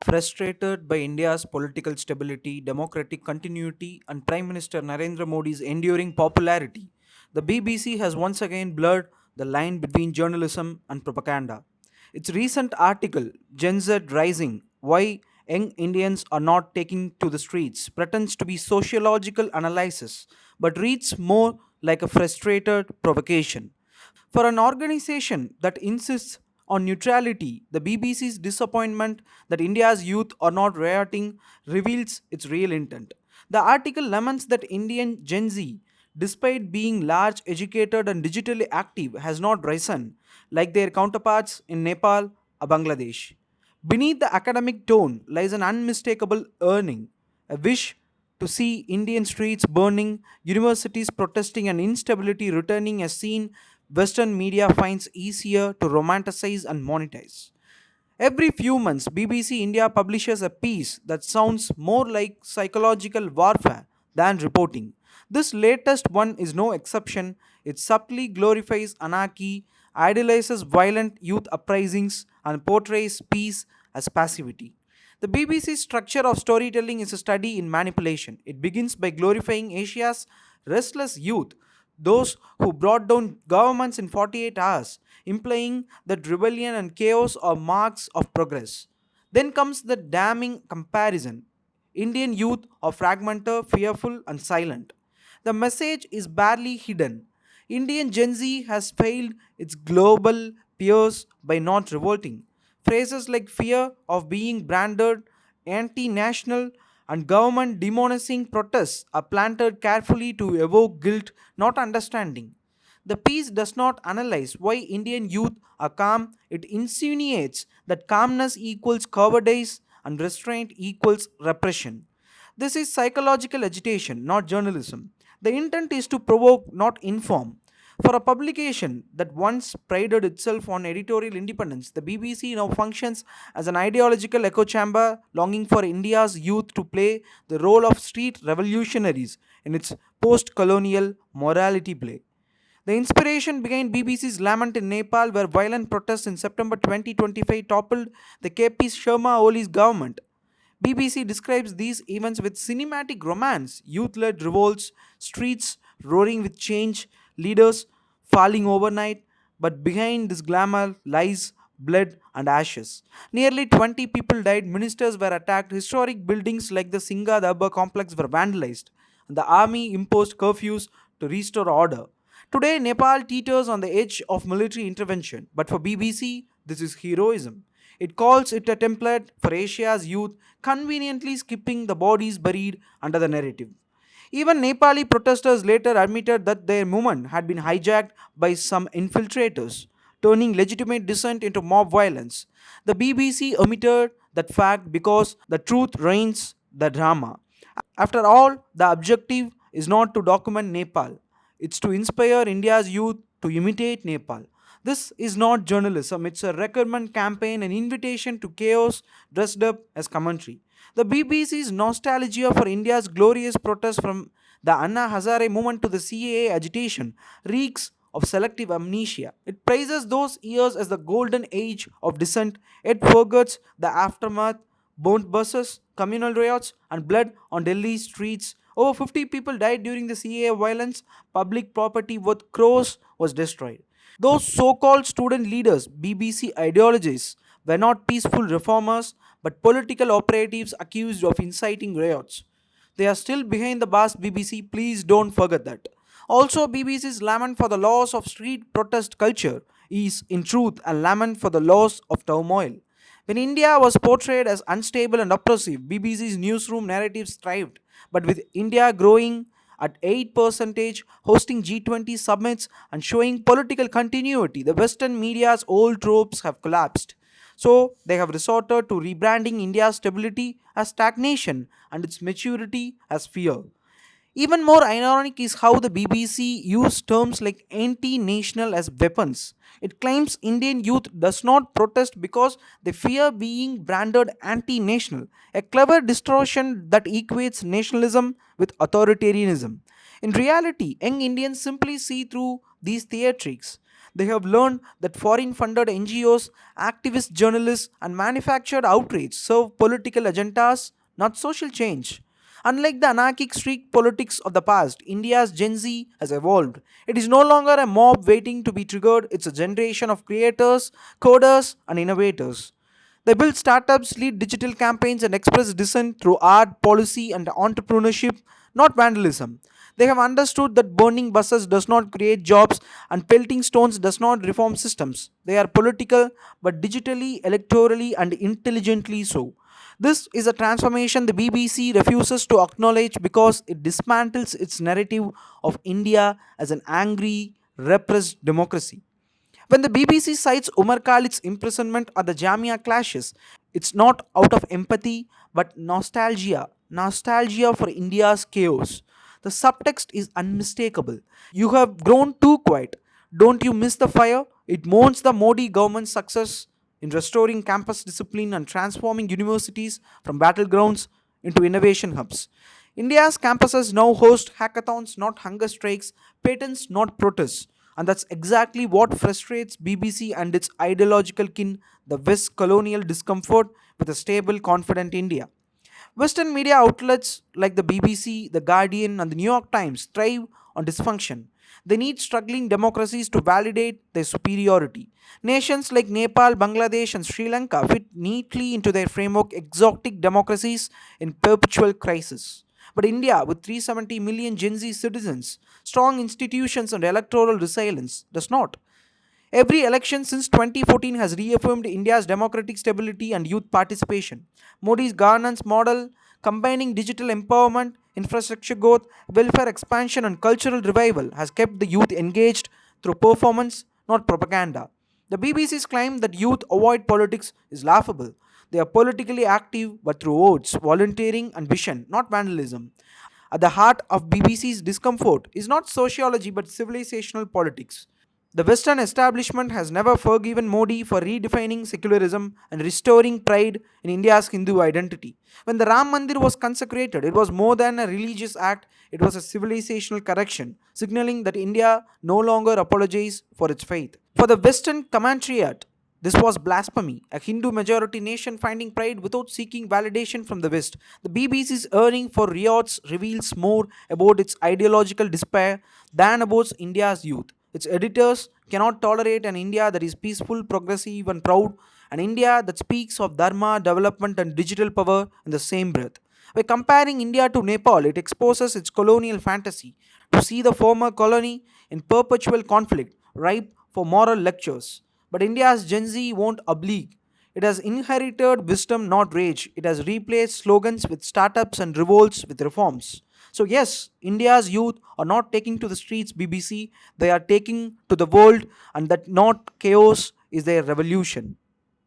Frustrated by India's political stability, democratic continuity, and Prime Minister Narendra Modi's enduring popularity, the BBC has once again blurred the line between journalism and propaganda. Its recent article, Gen Z Rising Why Young Indians Are Not Taking to the Streets, pretends to be sociological analysis but reads more like a frustrated provocation. For an organization that insists on neutrality, the BBC's disappointment that India's youth are not rioting reveals its real intent. The article laments that Indian Gen Z, despite being large, educated, and digitally active, has not risen like their counterparts in Nepal or Bangladesh. Beneath the academic tone lies an unmistakable yearning, a wish to see Indian streets burning, universities protesting, and instability returning, a scene Western media finds easier to romanticize and monetize. Every few months, BBC India publishes a piece that sounds more like psychological warfare than reporting. This latest one is no exception. It subtly glorifies anarchy, idolizes violent youth uprisings, and portrays peace as passivity. The BBC's structure of storytelling is a study in manipulation. It begins by glorifying Asia's restless youth, those who brought down governments in 48 hours, implying that rebellion and chaos are marks of progress. Then comes the damning comparison. Indian youth are fragmented, fearful, and silent. The message is barely hidden. Indian Gen Z has failed its global peers by not revolting. Phrases like fear of being branded anti national and government demonizing protests are planted carefully to evoke guilt, not understanding. The piece does not analyze why Indian youth are calm, it insinuates that calmness equals cowardice and restraint equals repression. This is psychological agitation, not journalism. The intent is to provoke, not inform. For a publication that once prided itself on editorial independence, the BBC now functions as an ideological echo chamber longing for India's youth to play the role of street revolutionaries in its post colonial morality play. The inspiration behind BBC's Lament in Nepal, where violent protests in September 2025 toppled the KP Sharma Oli's government. BBC describes these events with cinematic romance, youth led revolts, streets roaring with change, leaders falling overnight. But behind this glamour lies blood and ashes. Nearly 20 people died, ministers were attacked, historic buildings like the Singha Dabba complex were vandalized, and the army imposed curfews to restore order. Today, Nepal teeters on the edge of military intervention, but for BBC, this is heroism. It calls it a template for Asia's youth, conveniently skipping the bodies buried under the narrative. Even Nepali protesters later admitted that their movement had been hijacked by some infiltrators, turning legitimate dissent into mob violence. The BBC omitted that fact because the truth reigns the drama. After all, the objective is not to document Nepal, it's to inspire India's youth to imitate Nepal. This is not journalism, it's a recruitment campaign, an invitation to chaos dressed up as commentary. The BBC's nostalgia for India's glorious protest from the Anna Hazare movement to the CAA agitation reeks of selective amnesia. It praises those years as the golden age of dissent, yet forgets the aftermath, burnt buses, communal riots, and blood on Delhi's streets. Over 50 people died during the CAA violence, public property worth crores was destroyed. Those so called student leaders, BBC ideologists, were not peaceful reformers but political operatives accused of inciting riots. They are still behind the bars, BBC, please don't forget that. Also, BBC's lament for the loss of street protest culture is, in truth, a lament for the loss of turmoil. When India was portrayed as unstable and oppressive, BBC's newsroom narratives thrived. But with India growing at 8%, hosting G20 summits, and showing political continuity, the Western media's old tropes have collapsed. So, they have resorted to rebranding India's stability as stagnation and its maturity as fear. Even more ironic is how the BBC used terms like anti national as weapons. It claims Indian youth does not protest because they fear being branded anti national, a clever distortion that equates nationalism with authoritarianism. In reality, young Indians simply see through these theatrics. They have learned that foreign funded NGOs, activist journalists, and manufactured outrage serve political agendas, not social change. Unlike the anarchic street politics of the past, India's Gen Z has evolved. It is no longer a mob waiting to be triggered, it's a generation of creators, coders, and innovators. They build startups, lead digital campaigns, and express dissent through art, policy, and entrepreneurship, not vandalism. They have understood that burning buses does not create jobs and pelting stones does not reform systems. They are political, but digitally, electorally, and intelligently so. This is a transformation the BBC refuses to acknowledge because it dismantles its narrative of India as an angry, repressed democracy. When the BBC cites Umar Khalid's imprisonment or the Jamia clashes, it's not out of empathy but nostalgia. Nostalgia for India's chaos. The subtext is unmistakable. You have grown too quiet. Don't you miss the fire? It mourns the Modi government's success in restoring campus discipline and transforming universities from battlegrounds into innovation hubs. India's campuses now host hackathons, not hunger strikes, patents, not protests. And that's exactly what frustrates BBC and its ideological kin, the West's colonial discomfort with a stable, confident India. Western media outlets like the BBC, The Guardian, and the New York Times thrive on dysfunction. They need struggling democracies to validate their superiority. Nations like Nepal, Bangladesh, and Sri Lanka fit neatly into their framework exotic democracies in perpetual crisis. But India, with 370 million Gen Z citizens, strong institutions, and electoral resilience, does not. Every election since 2014 has reaffirmed India's democratic stability and youth participation. Modi's governance model, combining digital empowerment, infrastructure growth, welfare expansion, and cultural revival, has kept the youth engaged through performance, not propaganda. The BBC's claim that youth avoid politics is laughable. They are politically active but through votes, volunteering, and vision, not vandalism. At the heart of BBC's discomfort is not sociology but civilizational politics. The Western establishment has never forgiven Modi for redefining secularism and restoring pride in India's Hindu identity. When the Ram Mandir was consecrated, it was more than a religious act, it was a civilizational correction, signaling that India no longer apologizes for its faith. For the Western commentariat, this was blasphemy, a Hindu majority nation finding pride without seeking validation from the West. The BBC's earning for Riots reveals more about its ideological despair than about India's youth. Its editors cannot tolerate an India that is peaceful, progressive, and proud, an India that speaks of dharma, development, and digital power in the same breath. By comparing India to Nepal, it exposes its colonial fantasy to see the former colony in perpetual conflict, ripe for moral lectures. But India's Gen Z won't oblige. It has inherited wisdom, not rage. It has replaced slogans with startups and revolts with reforms. So, yes, India's youth are not taking to the streets, BBC, they are taking to the world, and that not chaos is their revolution.